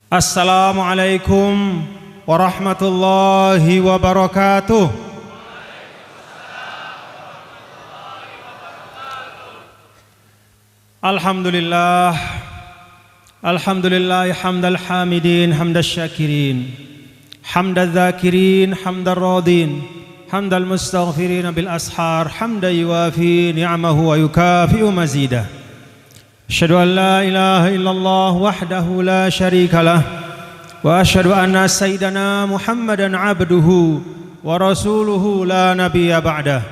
Assalamualaikum warahmatullahi wabarakatuh. Alhamdulillah, alhamdulillah hamdal hamidin, hamdal syakirin, hamdal zakirin, hamdal radin, hamdal mustaghfirin bil ashar, hamda yuwafi ni'amahu wa yukafi'u mazidah. Asyhadu an la ilaha illallah wahdahu la syarika lah wa asyhadu anna sayyidana Muhammadan abduhu wa rasuluhu la nabiyya ba'dah.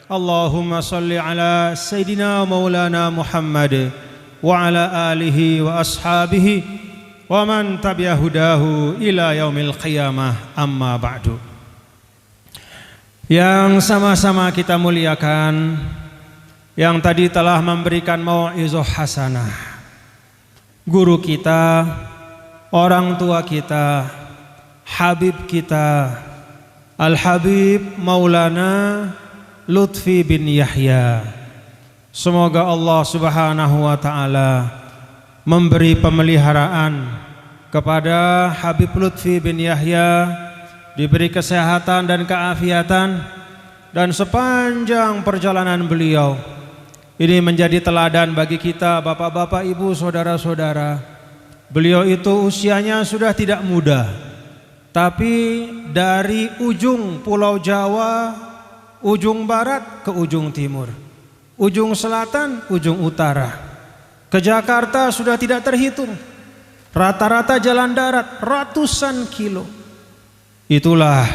Allahumma salli ala sayyidina maulana Muhammad wa ala alihi wa ashabihi wa man tabi'a hudahu ila yaumil qiyamah, amma ba'du. Yang sama-sama kita muliakan, yang tadi telah memberikan mau'izah hasanah, guru kita, orang tua kita, Habib kita, Al-Habib Maulana Lutfi bin Yahya. Semoga Allah subhanahu wa ta'ala memberi pemeliharaan kepada Habib Lutfi bin Yahya, diberi kesehatan dan keafiatan, dan sepanjang perjalanan beliau ini menjadi teladan bagi kita, bapak-bapak, ibu, saudara-saudara. Beliau itu usianya sudah tidak muda, tapi dari ujung pulau Jawa, ujung barat ke ujung timur, ujung selatan, ujung utara, ke Jakarta sudah tidak terhitung. Rata-rata jalan darat ratusan kilo. Itulah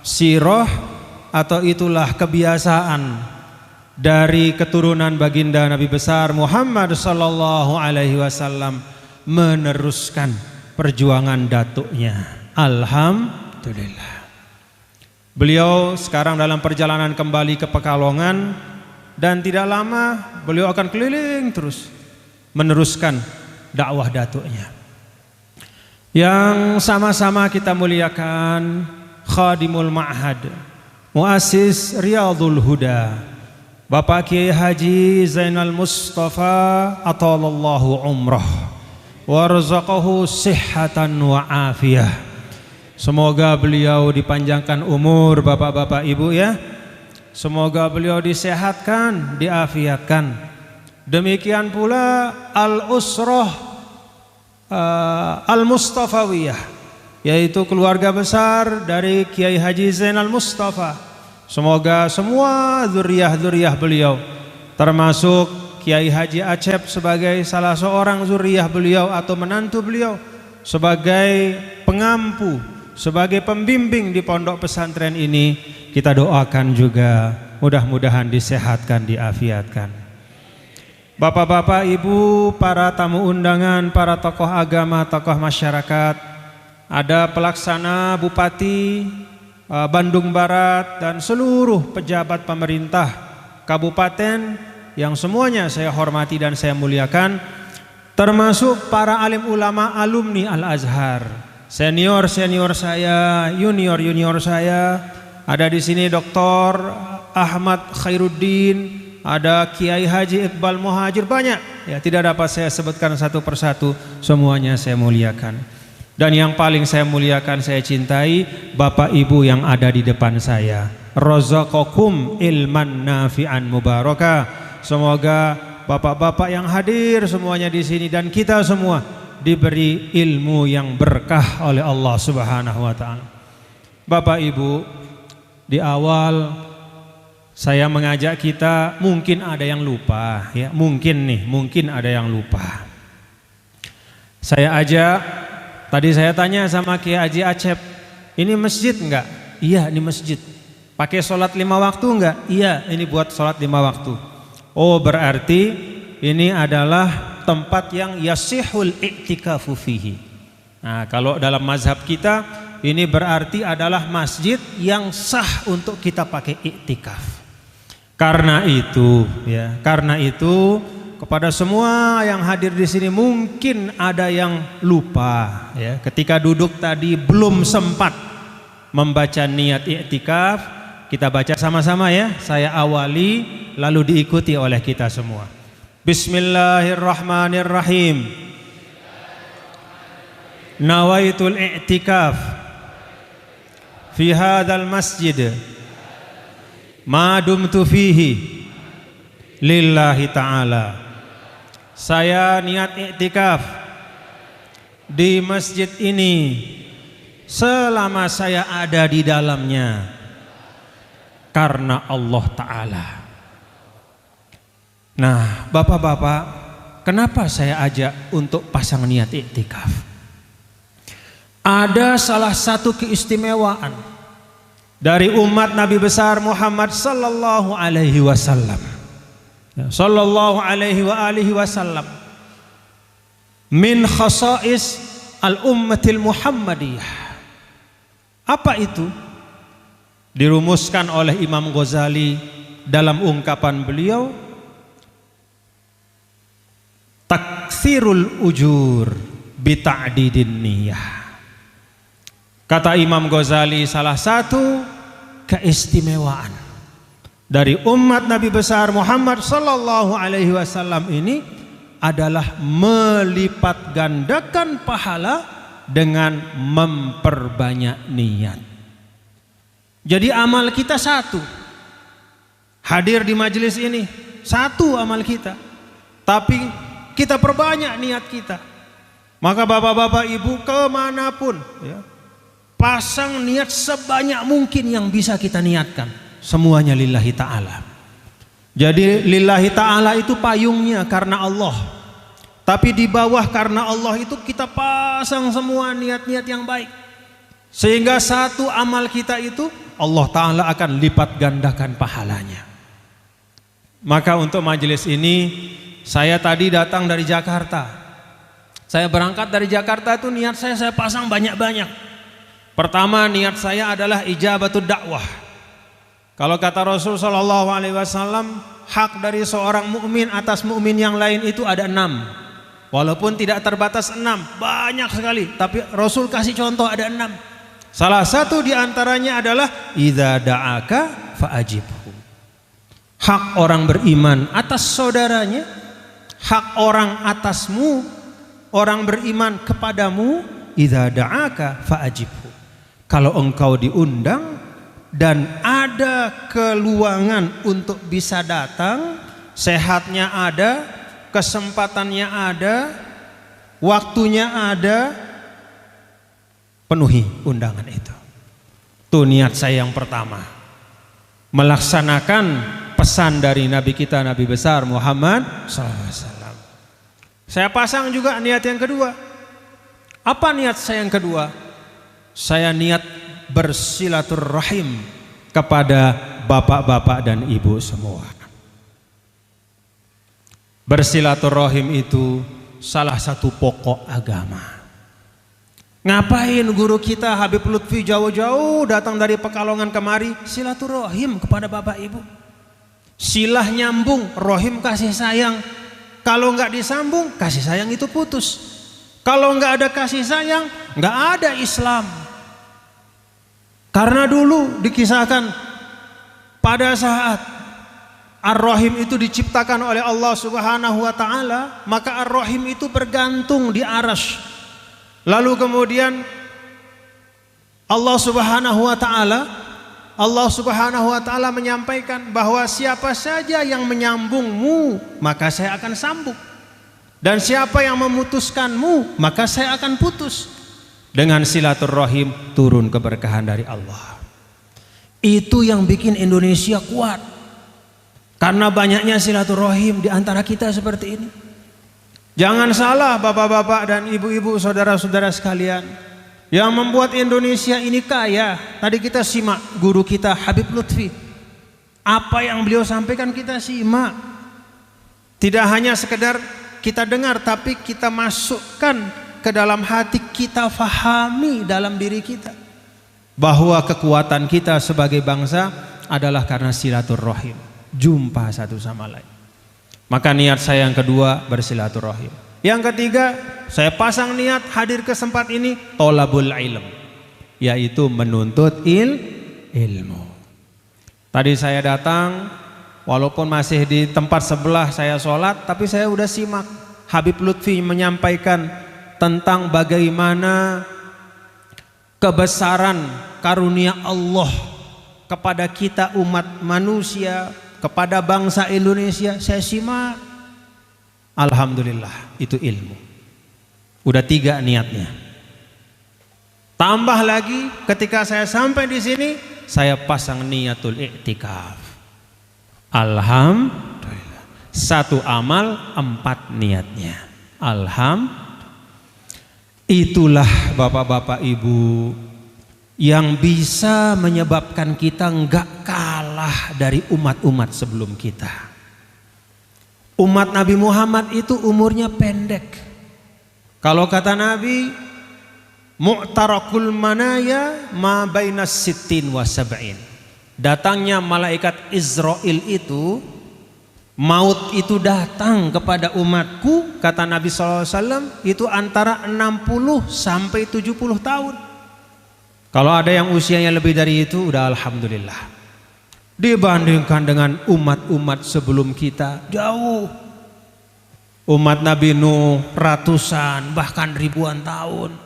sirah atau itulah kebiasaan dari keturunan baginda Nabi besar Muhammad sallallahu alaihi wasallam, meneruskan perjuangan datuknya. Alhamdulillah. Beliau sekarang dalam perjalanan kembali ke Pekalongan, dan tidak lama beliau akan keliling terus meneruskan dakwah datuknya. Yang sama-sama kita muliakan Khadimul Ma'had, Muassis Riyadhul Huda, Bapak Kiai Haji Zainal Mustafa atalallahu umrah warzaqahu sihhatan wa afiyah. Semoga beliau dipanjangkan umur, bapak-bapak, ibu ya. Semoga beliau disehatkan, diafiatkan. Demikian pula al-usrah al-Mustafawiyah, yaitu keluarga besar dari Kiai Haji Zainal Mustafa. Semoga semua zuriyah-zuriyah beliau, termasuk Kiai Haji Acep sebagai salah seorang zuriyah beliau atau menantu beliau, sebagai pengampu, sebagai pembimbing di pondok pesantren ini, kita doakan juga mudah-mudahan disehatkan, diafiatkan. Bapak-bapak, ibu, para tamu undangan, para tokoh agama, tokoh masyarakat, ada pelaksana Bupati Bandung Barat dan seluruh pejabat pemerintah kabupaten yang semuanya saya hormati dan saya muliakan, termasuk para alim ulama alumni Al-Azhar, senior-senior saya, junior-junior saya. Ada di sini Dr. Ahmad Khairuddin, ada Kiai Haji Iqbal Muhajir, banyak ya, tidak dapat saya sebutkan satu persatu, semuanya saya muliakan. Dan yang paling saya muliakan, saya cintai bapak ibu yang ada di depan saya. Razaqakum ilman nafi'an mubaraka. Semoga bapak-bapak yang hadir semuanya di sini dan kita semua diberi ilmu yang berkah oleh Allah Subhanahu wa taala. Bapak ibu, di awal saya mengajak kita, mungkin ada yang lupa ya, mungkin ada yang lupa. Saya ajak, tadi saya tanya sama Kiai Haji Acep, ini masjid enggak? Iya, ini masjid. Pakai sholat 5 waktu enggak? Iya, ini buat sholat 5 waktu. Oh, berarti ini adalah tempat yang yasihul i'tikafu fihi. Nah, kalau dalam mazhab kita, ini berarti adalah masjid yang sah untuk kita pakai i'tikaf. Karena itu ya, karena itu kepada semua yang hadir di sini, mungkin ada yang lupa ya, ketika duduk tadi belum sempat membaca niat i'tikaf. Kita baca sama-sama ya, saya awali lalu diikuti oleh kita semua. Bismillahirrahmanirrahim. nawaitul i'tikaf fi hadzal masjid ma dumtu fihi lillahi ta'ala. Saya niat i'tikaf di masjid ini selama saya ada di dalamnya karena Allah Ta'ala. Nah, bapak-bapak, kenapa saya ajak untuk pasang niat i'tikaf? Ada salah satu keistimewaan dari umat Nabi besar Muhammad sallallahu alaihi wasallam. Sallallahu alaihi wa alihi wasallam. Min khasais al-ummatil Muhammadiyah. Apa itu? Dirumuskan oleh Imam Ghazali dalam ungkapan beliau, taksirul ujur bita'didin niyah. Kata Imam Ghazali, salah satu keistimewaan dari umat Nabi besar Muhammad sallallahu alaihi wasallam ini adalah melipat gandakan pahala dengan memperbanyak niat. Jadi amal kita satu, hadir di majelis ini satu amal kita, tapi kita perbanyak niat kita. Maka bapak-bapak ibu kemanapun ya, pasang niat sebanyak mungkin yang bisa kita niatkan. Semuanya lillahi ta'ala. Jadi lillahi ta'ala itu payungnya karena Allah. Tapi di bawah karena Allah itu kita pasang semua niat-niat yang baik. Sehingga satu amal kita itu Allah Ta'ala akan lipat gandakan pahalanya. Maka untuk majelis ini, saya tadi datang dari Jakarta. Saya berangkat dari Jakarta itu niat saya pasang banyak-banyak. Pertama, niat saya adalah ijabatud dakwah. Kalau kata Rasul sallallahu alaihi wasallam, hak dari seorang mukmin atas mukmin yang lain itu ada 6. Walaupun tidak terbatas 6, banyak sekali, tapi Rasul kasih contoh ada 6. Salah satu di antaranya adalah idza da'aka fa'ajibhu. Hak orang beriman atas saudaranya, hak orang atasmu, orang beriman kepadamu, idza da'aka fa'ajibhu. Kalau engkau diundang dan ada keluangan untuk bisa datang, sehatnya ada, kesempatannya ada, waktunya ada, penuhi undangan itu. Itu niat saya yang pertama, melaksanakan pesan dari Nabi kita, Nabi besar Muhammad SAW. Saya pasang juga niat yang kedua. Apa niat saya yang kedua? Saya niat bersilaturahim kepada bapak-bapak dan ibu semua. Bersilaturahim itu salah satu pokok agama. Ngapain guru kita Habib Lutfi jauh-jauh datang dari Pekalongan kemari silaturahim kepada bapak ibu? Silah nyambung, rohim kasih sayang. Kalau nggak disambung, kasih sayang itu putus. Kalau nggak ada kasih sayang, nggak ada Islam. Karena dulu dikisahkan pada saat Ar-Rahim itu diciptakan oleh Allah Subhanahu wa taala, maka Ar-Rahim itu bergantung di arasy. Lalu kemudian Allah Subhanahu wa taala menyampaikan bahwa siapa saja yang menyambungmu, maka saya akan sambung. Dan siapa yang memutuskanmu, maka saya akan putus. Dengan silaturahim turun keberkahan dari Allah. Itu yang bikin Indonesia kuat. Karena banyaknya silaturahim di antara kita seperti ini. Jangan salah bapak-bapak dan ibu-ibu, saudara-saudara sekalian. Yang membuat Indonesia ini kaya, tadi kita simak guru kita Habib Lutfi. Apa yang beliau sampaikan kita simak. Tidak hanya sekedar kita dengar, tapi kita masukkan ke dalam hati, kita fahami dalam diri kita bahwa kekuatan kita sebagai bangsa adalah karena silaturahim, jumpa satu sama lain. Maka niat saya yang kedua bersilaturahim. Yang ketiga, saya pasang niat hadir ke tempat ini tolabul ilm, yaitu menuntut ilmu. Tadi saya datang, walaupun masih di tempat sebelah saya sholat, tapi saya udah simak Habib Lutfi menyampaikan tentang bagaimana kebesaran karunia Allah kepada kita umat manusia, kepada bangsa Indonesia. Saya simak, alhamdulillah, itu ilmu. Udah 3 niatnya. Tambah lagi ketika saya sampai di sini, saya pasang niatul i'tikaf. Alhamdulillah. 1 amal 4 niatnya. Alhamdulillah. Itulah bapak-bapak ibu yang bisa menyebabkan kita enggak kalah dari umat-umat sebelum kita. Umat Nabi Muhammad itu umurnya pendek. Kalau kata Nabi, mu'tarakul manaya ma bainas sittin wa sab'in. Datangnya malaikat Israel itu, maut itu datang kepada umatku, kata Nabi SAW, itu antara 60 sampai 70 tahun. Kalau ada yang usianya lebih dari itu, udah alhamdulillah. Dibandingkan dengan umat-umat sebelum kita, jauh. Umat Nabi Nuh ratusan bahkan ribuan tahun.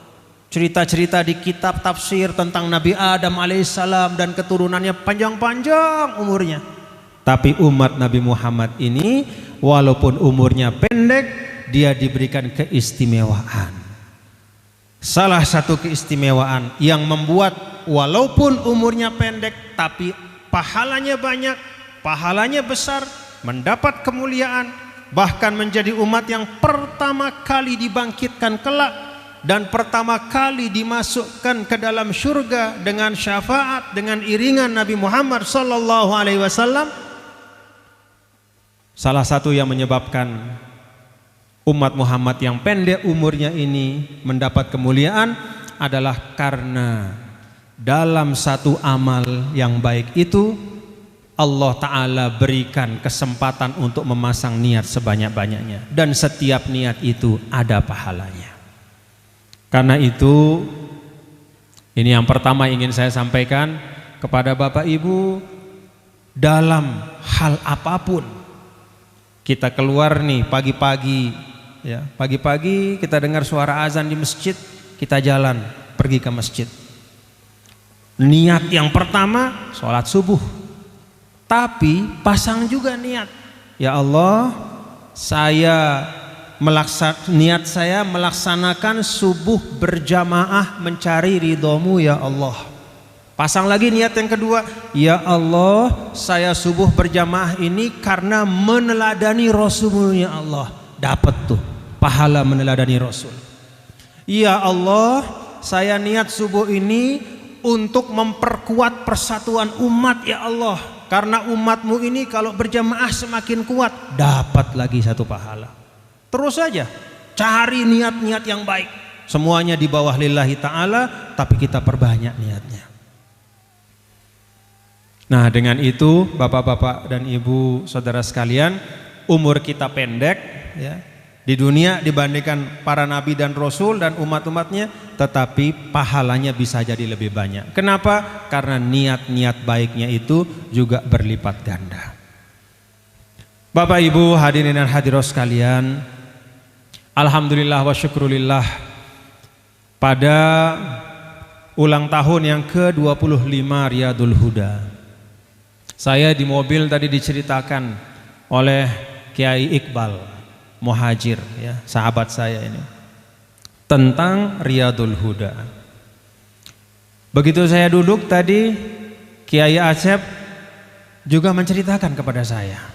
Cerita-cerita di kitab tafsir tentang Nabi Adam alaihissalam dan keturunannya panjang-panjang umurnya. Tapi umat Nabi Muhammad ini walaupun umurnya pendek, dia diberikan keistimewaan. Salah satu keistimewaan yang membuat walaupun umurnya pendek tapi pahalanya banyak, pahalanya besar, mendapat kemuliaan, bahkan menjadi umat yang pertama kali dibangkitkan kelak dan pertama kali dimasukkan ke dalam surga dengan syafaat, dengan iringan Nabi Muhammad sallallahu alaihi wasallam. Salah satu yang menyebabkan umat Muhammad yang pendek umurnya ini mendapat kemuliaan adalah karena dalam satu amal yang baik itu Allah Ta'ala berikan kesempatan untuk memasang niat sebanyak-banyaknya, dan setiap niat itu ada pahalanya. Karena itu, ini yang pertama ingin saya sampaikan kepada Bapak Ibu, dalam hal apapun kita keluar nih pagi-pagi, ya, pagi-pagi kita dengar suara azan di masjid, kita jalan pergi ke masjid. Niat yang pertama sholat subuh, tapi pasang juga niat, ya Allah, niat saya melaksanakan subuh berjamaah mencari ridhomu ya Allah. Pasang lagi niat yang kedua, ya Allah, saya subuh berjamaah ini karena meneladani Rasulmu ya Allah. Dapat tuh pahala meneladani Rasul. Ya Allah, saya niat subuh ini untuk memperkuat persatuan umat ya Allah. Karena umatmu ini kalau berjamaah semakin kuat, dapat lagi 1 pahala. Terus saja cari niat-niat yang baik. Semuanya di bawah lillahi ta'ala, tapi kita perbanyak niatnya. Nah, dengan itu bapak-bapak dan ibu saudara sekalian, umur kita pendek ya di dunia dibandingkan para nabi dan rasul dan umat-umatnya, tetapi pahalanya bisa jadi lebih banyak. Kenapa? Karena niat-niat baiknya itu juga berlipat ganda. Bapak Ibu hadirin dan hadirat sekalian, alhamdulillah wa syukrulillah, pada ulang tahun yang ke-25 Riyadul Huda, saya di mobil tadi diceritakan oleh Kiai Iqbal Muhajir, ya, sahabat saya ini, tentang Riyadul Huda. Begitu saya duduk tadi, Kiai Asep juga menceritakan kepada saya.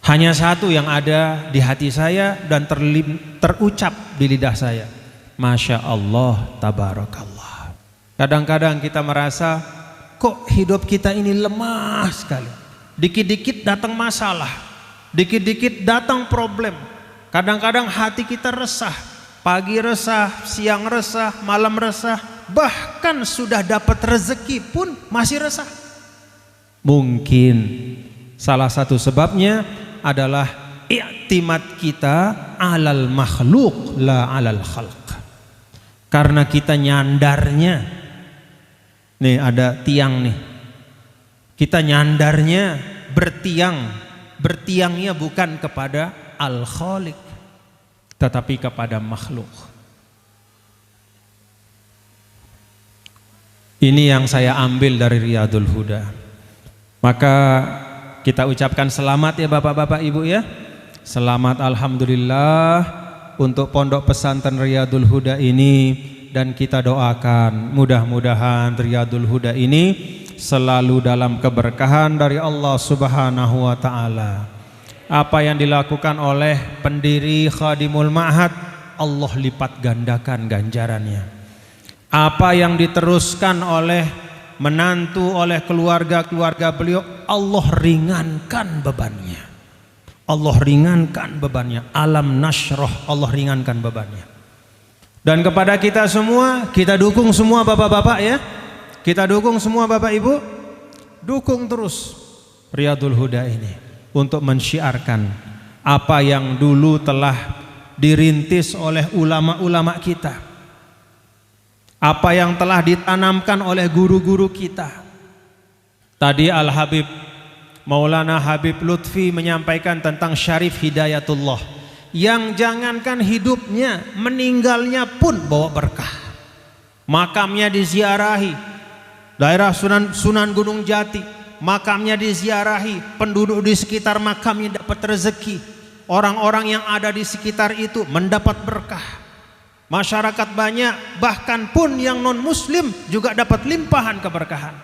Hanya satu yang ada di hati saya dan terucap di lidah saya, Masya Allah, Tabarakallah. Kadang-kadang kita merasa, kok hidup kita ini lemah sekali. Dikit-dikit datang masalah, dikit-dikit datang problem. Kadang-kadang hati kita resah, pagi resah, siang resah, malam resah, bahkan sudah dapat rezeki pun masih resah. Mungkin salah satu sebabnya adalah i'timad kita alal makhluk la alal khalq. Karena kita nyandarnya, nih ada tiang nih, kita nyandarnya bertiangnya bukan kepada Al-Khaliq. tetapi kepada makhluk. Ini yang saya ambil dari Riyadul Huda. Maka kita ucapkan selamat ya Bapak-bapak Ibu ya. Selamat alhamdulillah untuk Pondok Pesantren Riyadul Huda ini, dan kita doakan mudah-mudahan Riyadul Huda ini selalu dalam keberkahan dari Allah Subhanahu wa taala. Apa yang dilakukan oleh pendiri Khadimul Ma'had, Allah lipat gandakan ganjarannya. Apa yang diteruskan oleh menantu, oleh keluarga-keluarga beliau, Allah ringankan bebannya. Allah ringankan bebannya. Alam nasroh, Allah ringankan bebannya. Dan kepada kita semua, kita dukung semua Bapak-bapak ya. Kita dukung semua Bapak Ibu. Dukung terus Riyadul Huda ini untuk mensyiarkan apa yang dulu telah dirintis oleh ulama-ulama kita, apa yang telah ditanamkan oleh guru-guru kita. Tadi Al-Habib Maulana Habib Lutfi menyampaikan tentang Syarif Hidayatullah, yang jangankan hidupnya, meninggalnya pun bawa berkah. Makamnya diziarahi, daerah Sunan Gunung Jati, makamnya diziarahi, penduduk di sekitar makamnya dapat rezeki, orang-orang yang ada di sekitar itu mendapat berkah. Masyarakat banyak, bahkan pun yang non muslim juga dapat limpahan keberkahan.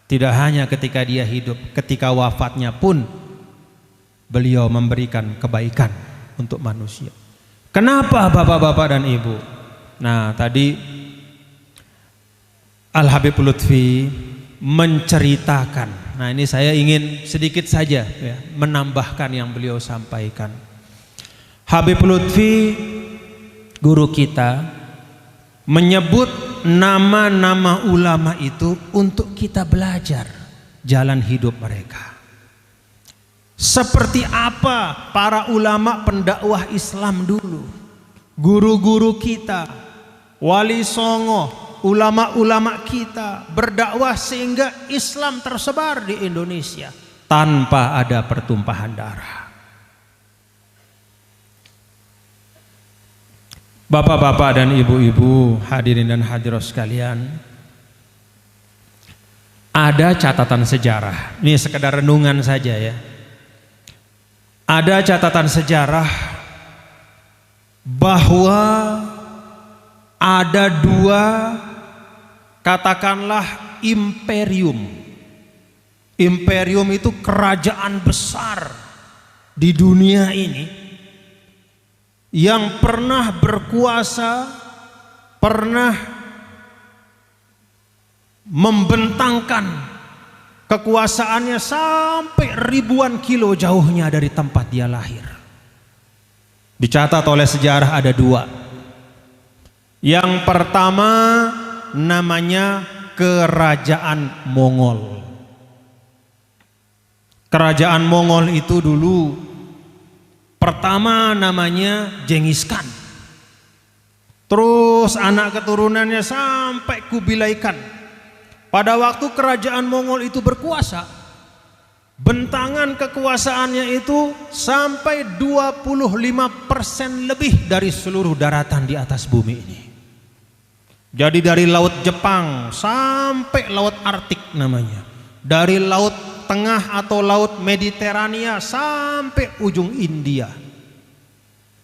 Tidak hanya ketika dia hidup, ketika wafatnya pun beliau memberikan kebaikan untuk manusia. Kenapa Bapak-bapak dan Ibu? Nah, tadi Al-Habib Lutfi menceritakan. Nah, ini saya ingin sedikit saja ya, menambahkan yang beliau sampaikan. Habib Lutfi, guru kita, menyebut nama-nama ulama itu untuk kita belajar jalan hidup mereka. Seperti apa para ulama pendakwah Islam dulu, guru-guru kita, wali songo, ulama-ulama kita berdakwah sehingga Islam tersebar di Indonesia tanpa ada pertumpahan darah. Bapak-bapak dan ibu-ibu, hadirin dan hadirat sekalian, ada catatan sejarah. Ini sekedar renungan saja ya. Ada catatan sejarah bahwa ada dua, katakanlah imperium. Imperium itu kerajaan besar di dunia ini yang pernah berkuasa, pernah membentangkan kekuasaannya sampai ribuan kilo jauhnya dari tempat dia lahir. Dicatat oleh sejarah ada dua. Yang pertama namanya Kerajaan Mongol. Kerajaan Mongol itu dulu pertama namanya Genghis Khan. Terus anak keturunannya sampai Kubilai Khan. Pada waktu kerajaan Mongol itu berkuasa, bentangan kekuasaannya itu sampai 25% lebih dari seluruh daratan di atas bumi ini. Jadi dari laut Jepang sampai laut Arktik namanya, dari laut Tengah atau laut Mediterania sampai ujung India,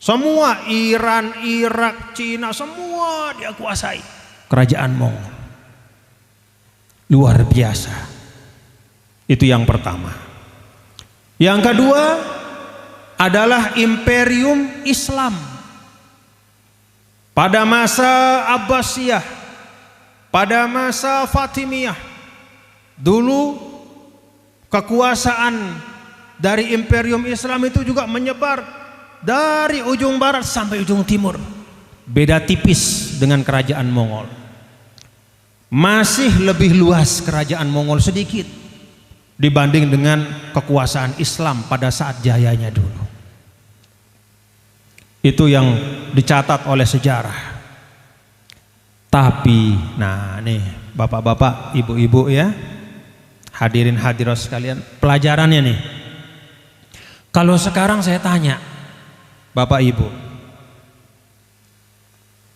semua Iran, Irak, Cina, semua dia kuasai. Kerajaan Mongol luar biasa. Itu yang pertama. Yang kedua adalah Imperium Islam. Pada masa Abbasiyah, pada masa Fatimiyah, dulu kekuasaan dari Imperium Islam itu juga menyebar dari ujung barat sampai ujung timur. Beda tipis dengan kerajaan Mongol. Masih lebih luas kerajaan Mongol sedikit dibanding dengan kekuasaan Islam pada saat jayanya dulu. Itu yang dicatat oleh sejarah. Tapi, nah nih bapak-bapak, ibu-ibu ya, hadirin hadirat sekalian, pelajarannya nih. Kalau sekarang saya tanya Bapak Ibu,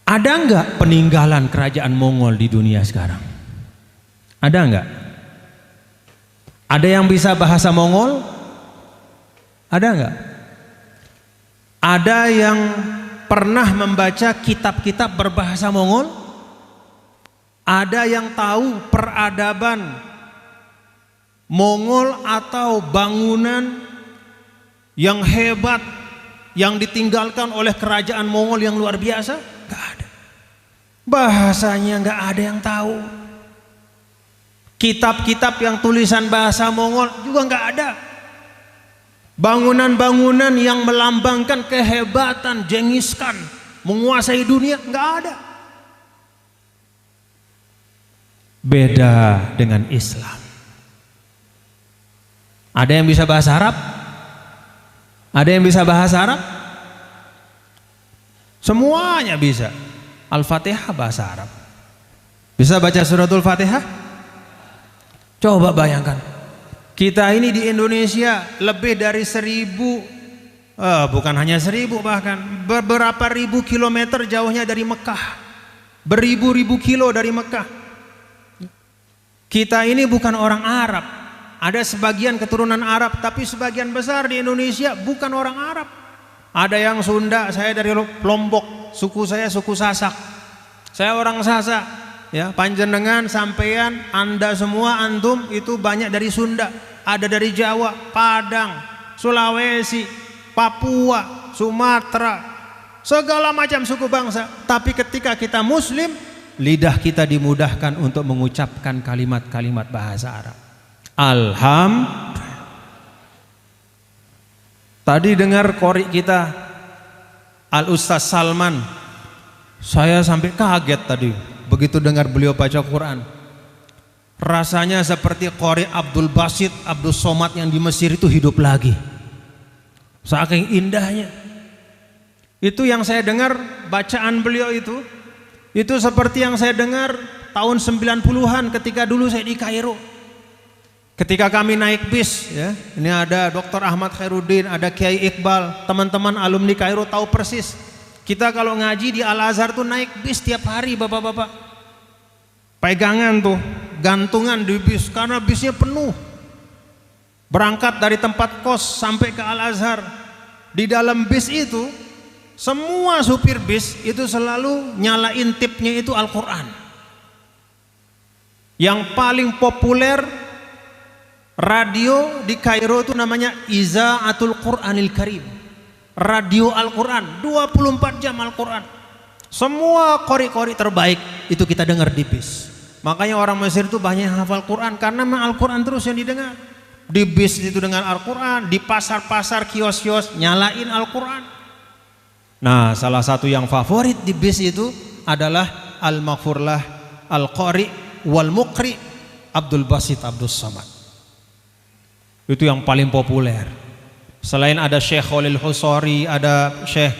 Ada nggak peninggalan kerajaan Mongol di dunia sekarang? Ada nggak? Ada yang bisa bahasa Mongol? Ada nggak? Ada yang pernah membaca kitab-kitab berbahasa Mongol? Ada yang tahu peradaban Mongol atau bangunan yang hebat yang ditinggalkan oleh kerajaan Mongol yang luar biasa? Gak ada. Bahasanya gak ada yang tahu. Kitab-kitab yang tulisan bahasa Mongol juga gak ada. Bangunan-bangunan yang melambangkan kehebatan Genghis Khan menguasai dunia gak ada. Beda dengan Islam. Ada yang bisa bahasa Arab? Ada yang bisa bahasa Arab? Semuanya bisa. Al-Fatihah bahasa Arab. Bisa baca suratul Fatihah? Coba bayangkan, kita ini di Indonesia lebih dari 1000, bukan hanya 1000, bahkan beberapa ribu kilometer jauhnya dari Mekah, beribu-ribu kilo dari Mekah. Kita ini bukan orang Arab. Ada sebagian keturunan Arab, tapi sebagian besar di Indonesia bukan orang Arab. Ada yang Sunda, saya dari Lombok, suku saya suku Sasak. Saya orang Sasak, ya, panjenengan, sampean, Anda semua, antum itu banyak dari Sunda, ada dari Jawa, Padang, Sulawesi, Papua, Sumatera, segala macam suku bangsa. Tapi ketika kita Muslim, lidah kita dimudahkan untuk mengucapkan kalimat-kalimat bahasa Arab. Alhamdulillah. Tadi dengar qori kita Al Ustaz Salman, saya sampai kaget tadi begitu dengar beliau baca Quran. Rasanya seperti qori Abdul Basit, Abdul Somad yang di Mesir itu hidup lagi. Saking indahnya. Itu yang saya dengar bacaan beliau itu seperti yang saya dengar tahun 90-an ketika dulu saya di Kairo. Ketika kami naik bis, ya, ini ada Dr. Ahmad Khairuddin, ada Kiai Iqbal, teman-teman alumni Kairo tahu persis. Kita kalau ngaji di Al-Azhar tuh naik bis tiap hari, bapak-bapak. Pegangan tuh, gantungan di bis karena bisnya penuh. Berangkat dari tempat kos sampai ke Al-Azhar. Di dalam bis itu, semua supir bis itu selalu nyalain tipnya itu Al-Quran. Yang paling populer radio di Kairo itu namanya Izaatul Quranil Karim. Radio Al-Quran, 24 jam Al-Quran. Semua qori-qori terbaik itu kita dengar di bis. Makanya orang Mesir itu banyak yang hafal Quran karena memang Al-Quran terus yang didengar. Di bis itu dengan Al-Quran, di pasar-pasar, kios-kios nyalain Al-Quran. Nah, salah satu yang favorit di bis itu adalah Al-Maghfurlah Al-Qari wal Muqri Abdul Basit Abdul Samad. Itu yang paling populer. Selain ada Syekh Khalil Husari, ada Syekh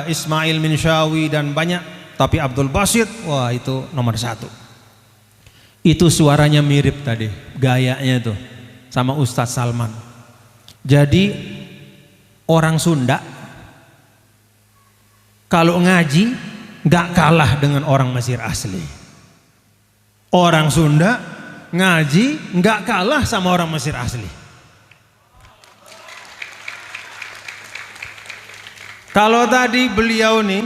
Ismail Minshawi dan banyak, tapi Abdul Basit, wah itu nomor 1. Itu suaranya mirip tadi, gayanya tuh sama Ustadz Salman. Jadi orang Sunda kalau ngaji nggak kalah dengan orang Mesir asli. Orang Sunda ngaji nggak kalah sama orang Mesir asli. Kalau tadi beliau nih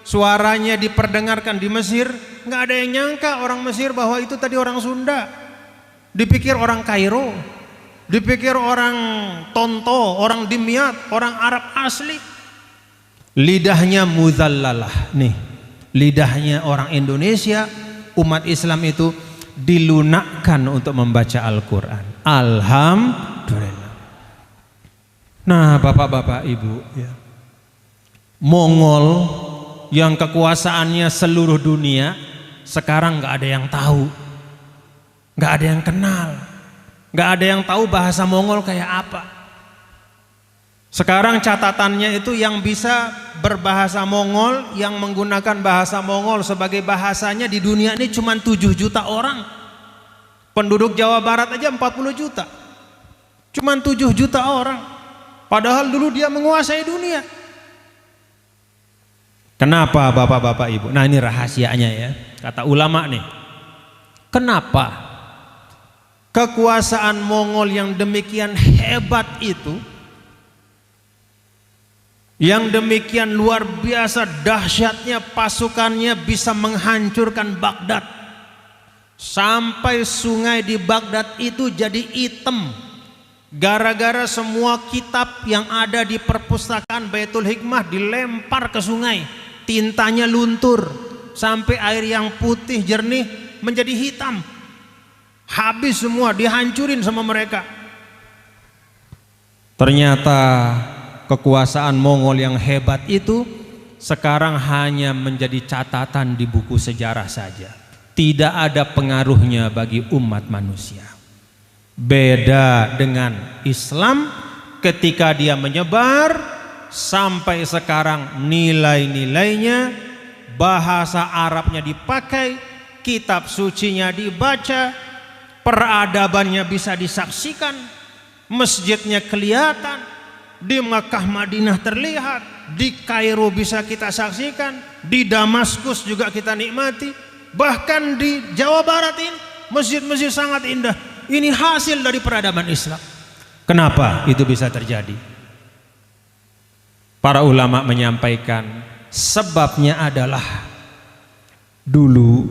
suaranya diperdengarkan di Mesir, nggak ada yang nyangka orang Mesir bahwa itu tadi orang Sunda. Dipikir orang Kairo, dipikir orang Tonto, orang Dimyat, orang Arab asli. Lidahnya muzallalah nih, lidahnya orang Indonesia, umat Islam itu dilunakkan untuk membaca Al-Quran. Alhamdulillah. Nah, bapak-bapak, ibu, ya, Mongol yang kekuasaannya seluruh dunia sekarang nggak ada yang tahu, nggak ada yang kenal, nggak ada yang tahu bahasa Mongol kayak apa. Sekarang catatannya itu yang bisa berbahasa Mongol, yang menggunakan bahasa Mongol sebagai bahasanya di dunia ini cuma 7 juta orang. Penduduk Jawa Barat aja 40 juta. Cuma 7 juta orang. Padahal dulu dia menguasai dunia. Kenapa bapak-bapak ibu? Nah ini rahasianya ya, kata ulama nih. Kenapa kekuasaan Mongol yang demikian hebat itu, yang demikian luar biasa dahsyatnya pasukannya bisa menghancurkan Baghdad, sampai sungai di Baghdad itu jadi hitam gara-gara semua kitab yang ada di perpustakaan Baitul Hikmah dilempar ke sungai, tintanya luntur sampai air yang putih jernih menjadi hitam, habis semua, dihancurin sama mereka. Ternyata kekuasaan Mongol yang hebat itu sekarang hanya menjadi catatan di buku sejarah saja, tidak ada pengaruhnya bagi umat manusia. Beda dengan Islam, ketika dia menyebar sampai sekarang nilai-nilainya, bahasa Arabnya dipakai, kitab sucinya dibaca, peradabannya bisa disaksikan, masjidnya kelihatan, di Makkah Madinah terlihat, di Kairo bisa kita saksikan, di Damaskus juga kita nikmati, bahkan di Jawa Barat ini masjid-masjid sangat indah. Ini hasil dari peradaban Islam. Kenapa itu bisa terjadi? Para ulama menyampaikan sebabnya adalah dulu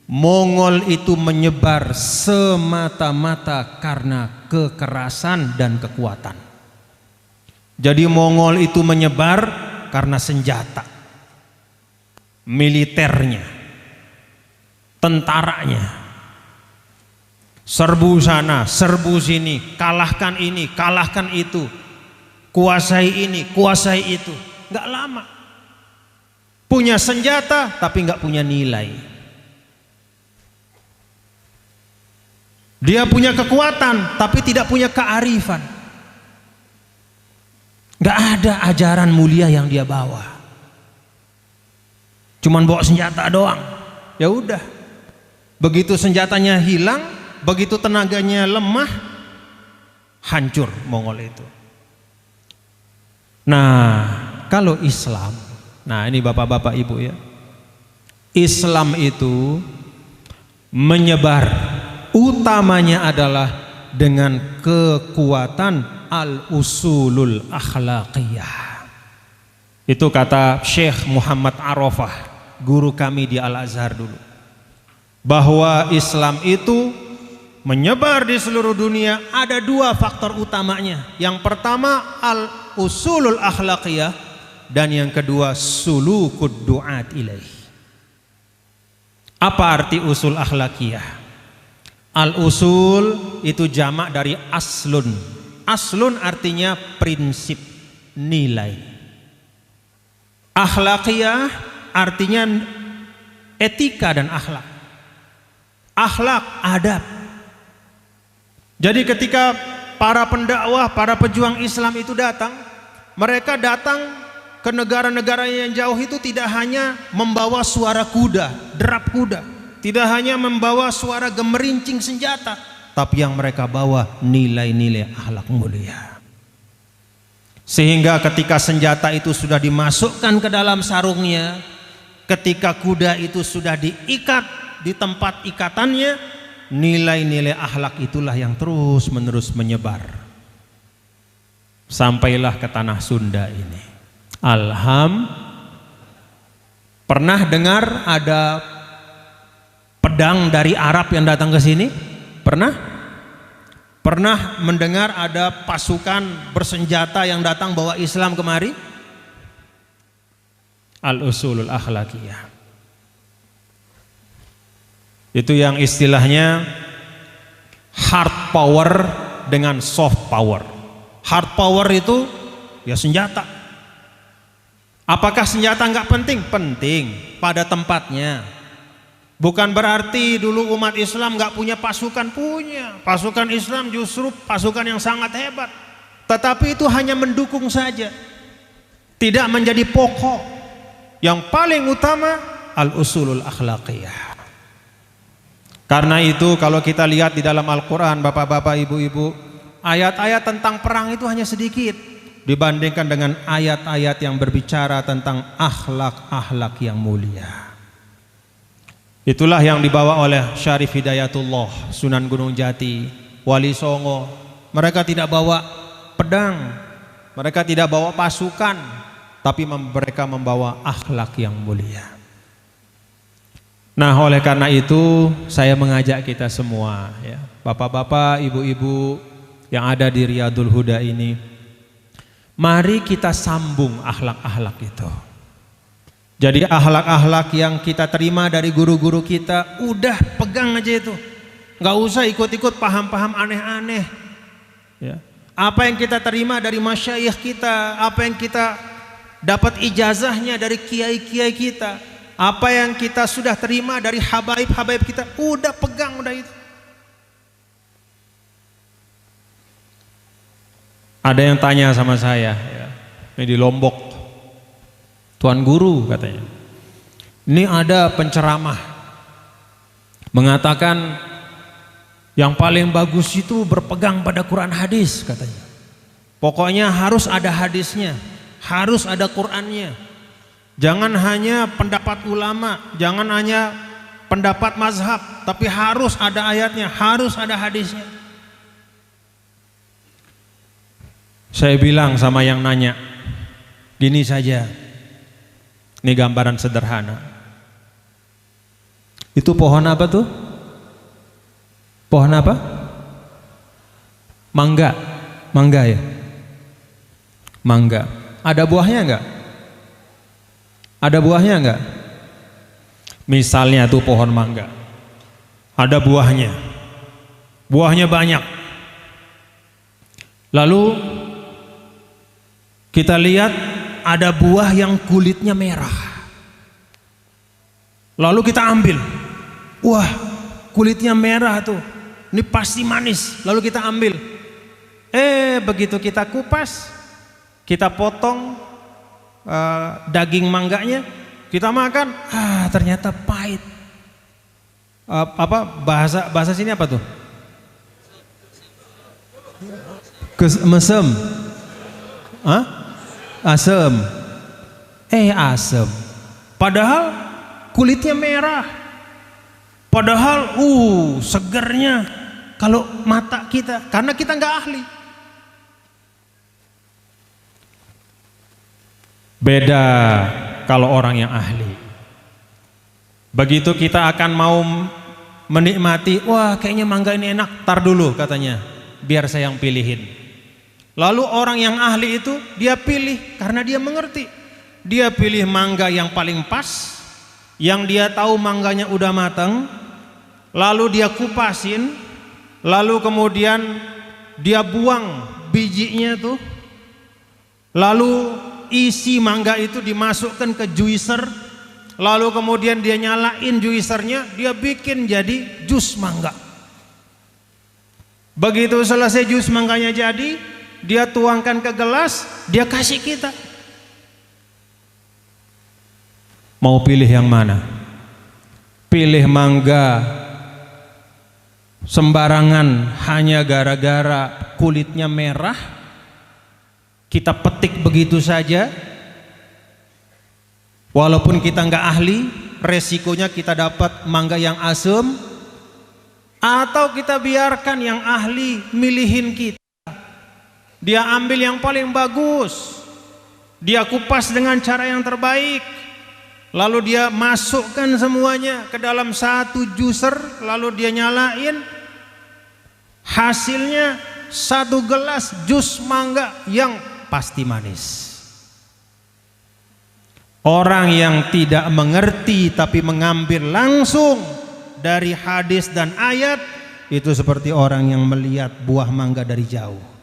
Mongol itu menyebar semata-mata karena kekerasan dan kekuatan. Jadi Mongol itu menyebar karena senjata, militernya, tentaranya, serbu sana, serbu sini, kalahkan ini, kalahkan itu, kuasai ini, kuasai itu. Nggak lama, punya senjata tapi nggak punya nilai. Dia punya kekuatan tapi tidak punya kearifan. Gak ada ajaran mulia yang dia bawa, cuman bawa senjata doang. Ya udah, begitu senjatanya hilang, begitu tenaganya lemah, hancur Mongol itu. Nah kalau Islam, nah ini bapak-bapak ibu ya, Islam itu menyebar utamanya adalah dengan kekuatan al-usulul akhlaqiyah. Itu kata Syekh Muhammad Arafah, guru kami di Al-Azhar dulu, bahwa Islam itu menyebar di seluruh dunia ada dua faktor utamanya. Yang pertama al-usulul akhlaqiyah, dan yang kedua sulukud du'at ilaih. Apa arti usul akhlaqiyah? Al-usul itu jamak dari aslun. Aslun artinya prinsip, nilai. Akhlaqiyah artinya etika dan akhlak. Akhlak, adab. Jadi ketika para pendakwah, para pejuang Islam itu datang, mereka datang ke negara-negara yang jauh itu tidak hanya membawa suara kuda, derap kuda, tidak hanya membawa suara gemerincing senjata, tapi yang mereka bawa nilai-nilai akhlak mulia. Sehingga ketika senjata itu sudah dimasukkan ke dalam sarungnya, ketika kuda itu sudah diikat di tempat ikatannya, nilai-nilai akhlak itulah yang terus menerus menyebar sampailah ke tanah Sunda ini. Pernah dengar ada pedang dari Arab yang datang ke sini? Pernah mendengar ada pasukan bersenjata yang datang bawa Islam kemari? Al-usulul akhlaqiyah. Itu yang istilahnya hard power dengan soft power. Hard power itu ya senjata. Apakah senjata nggak penting? Penting pada tempatnya. Bukan berarti dulu umat Islam nggak punya pasukan, punya. Pasukan Islam justru pasukan yang sangat hebat. Tetapi itu hanya mendukung saja, tidak menjadi pokok. Yang paling utama al-usulul akhlaqiyah. Karena itu kalau kita lihat di dalam Al-Quran, bapak-bapak, ibu-ibu, ayat-ayat tentang perang itu hanya sedikit. dibandingkan dengan ayat-ayat yang berbicara tentang akhlak-akhlak yang mulia. Itulah yang dibawa oleh Syarif Hidayatullah, Sunan Gunung Jati, Wali Songo. Mereka tidak bawa pedang, mereka tidak bawa pasukan, tapi mereka membawa akhlak yang mulia. Nah, oleh karena itu saya mengajak kita semua, ya, bapak-bapak, ibu-ibu yang ada di Riyadul Huda ini, mari kita sambung akhlak-akhlak itu. Jadi akhlak-akhlak yang kita terima dari guru-guru kita, udah pegang aja itu. Nggak usah ikut-ikut paham-paham aneh-aneh. Ya. Apa yang kita terima dari masyayikh kita, apa yang kita dapat ijazahnya dari kiai-kiai kita, apa yang kita sudah terima dari habaib-habaib kita, udah pegang udah itu. Ada yang tanya sama saya, ya, ini di Lombok, Tuan Guru katanya, ini ada penceramah mengatakan yang paling bagus itu berpegang pada Quran hadis katanya. Pokoknya harus ada hadisnya, harus ada Qurannya. Jangan hanya pendapat ulama, jangan hanya pendapat mazhab, tapi harus ada ayatnya, harus ada hadisnya. Saya bilang sama yang nanya, gini saja. Ini gambaran sederhana. Itu pohon apa tuh? Pohon apa? Mangga. Mangga ya? Mangga. Ada buahnya enggak? Ada buahnya enggak? Misalnya tuh pohon mangga. Ada buahnya. Buahnya banyak. Lalu kita lihat ada buah yang kulitnya merah. Lalu kita ambil. Wah, kulitnya merah tuh. Ini pasti manis. Lalu kita ambil. Begitu kita kupas, kita potong daging mangganya, kita makan, ternyata pahit. Bahasa sini apa tuh? Mesem. Hah? Asem. Asem. Padahal kulitnya merah. Padahal segernya kalau mata kita, karena kita nggak ahli. Beda kalau orang yang ahli. Begitu kita akan mau menikmati, wah kayaknya mangga ini enak, tar dulu katanya, biar saya yang pilihin. Lalu orang yang ahli itu dia pilih karena dia mengerti. Dia pilih mangga yang paling pas, yang dia tahu mangganya udah matang, lalu dia kupasin, lalu kemudian dia buang bijinya tuh, lalu isi mangga itu dimasukkan ke juicer, lalu kemudian dia nyalain juicernya, dia bikin jadi jus mangga. Begitu selesai jus mangganya jadi, dia tuangkan ke gelas, dia kasih kita. Mau pilih yang mana? Pilih mangga sembarangan hanya gara-gara kulitnya merah, kita petik begitu saja, walaupun kita nggak ahli, resikonya kita dapat mangga yang asam, atau kita biarkan yang ahli milihin kita. Dia ambil yang paling bagus, dia kupas dengan cara yang terbaik, lalu dia masukkan semuanya ke dalam satu juicer, lalu dia nyalain, hasilnya satu gelas jus mangga yang pasti manis. Orang yang tidak mengerti tapi mengambil langsung dari hadis dan ayat, itu seperti orang yang melihat buah mangga dari jauh.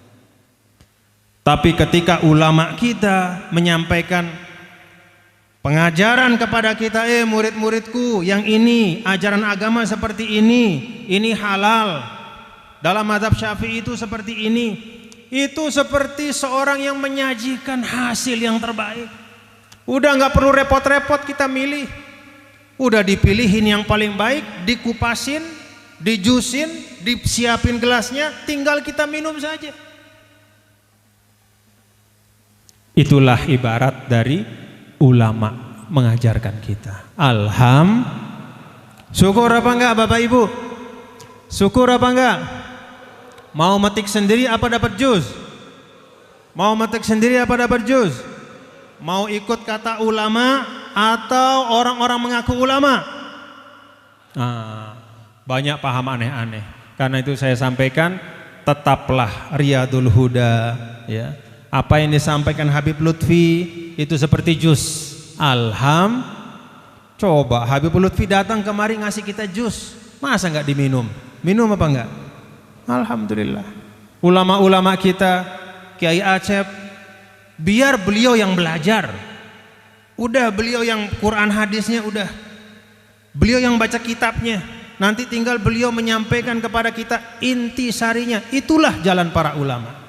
Tapi ketika ulama kita menyampaikan pengajaran kepada kita, murid-muridku, yang ini ajaran agama seperti ini halal, dalam mazhab Syafi'i itu seperti ini, itu seperti seorang yang menyajikan hasil yang terbaik. Udah nggak perlu repot-repot kita milih, udah dipilihin yang paling baik, dikupasin, dijusin, disiapin gelasnya, tinggal kita minum saja. Itulah ibarat dari ulama mengajarkan kita. Syukur apa enggak Bapak Ibu? Syukur apa enggak? Mau metik sendiri apa dapat jus? Mau metik sendiri apa dapat jus? Mau ikut kata ulama atau orang-orang mengaku ulama? Banyak paham aneh-aneh. Karena itu saya sampaikan, tetaplah Riyadul Huda, ya. Apa yang disampaikan Habib Lutfi itu seperti jus. Coba Habib Lutfi datang kemari ngasih kita jus, masa nggak diminum? Minum apa enggak? Alhamdulillah. Ulama-ulama kita, Kiai Acep, biar beliau yang belajar. Udah beliau yang Quran hadisnya udah. Beliau yang baca kitabnya. Nanti tinggal beliau menyampaikan kepada kita inti sarinya. Itulah jalan para ulama.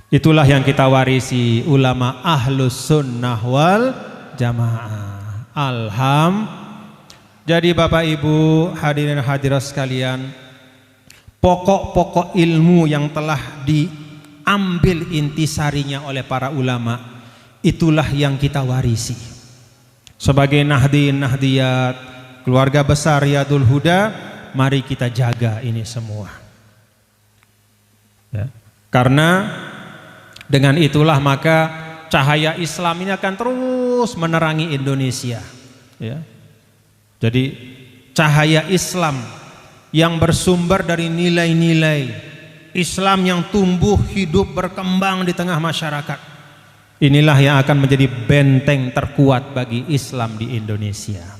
Itulah yang kita warisi, ulama ahlus sunnah wal jamaah. Jadi Bapak Ibu hadirin hadirat sekalian, pokok-pokok ilmu yang telah diambil intisarinya oleh para ulama, itulah yang kita warisi. Sebagai nahdin nahdiyat, keluarga besar Riyadul Huda, mari kita jaga ini semua, ya. Karena dengan itulah maka cahaya Islam ini akan terus menerangi Indonesia, ya. Jadi cahaya Islam yang bersumber dari nilai-nilai Islam yang tumbuh, hidup, berkembang di tengah masyarakat, inilah yang akan menjadi benteng terkuat bagi Islam di Indonesia.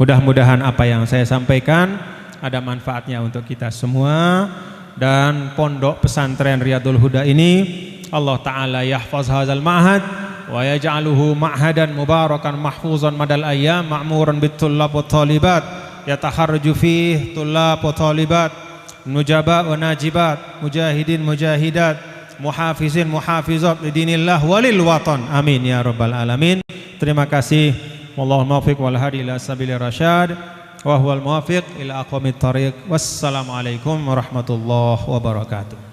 Mudah-mudahan apa yang saya sampaikan ada manfaatnya untuk kita semua, dan pondok pesantren Riyadul Huda ini Allah Ta'ala yahfaz hazal ma'had wa yaj'aluhu ma'hadan mubarakan mahfuzan madal ayyam ma'muran bit-tullab wa talibat yatakharraju fih tullab wa talibat nujaba wa najibat mujahidin mujahidat muhafizin muhafizat lidinillah walil watan. Amin ya rabbal alamin. Terima kasih. Wallahul muwaffiq wal hadi ila sabilir rasyad wa huwal muwaffiq ila aqwamit thariq. Wassalamualaikum warahmatullahi wabarakatuh.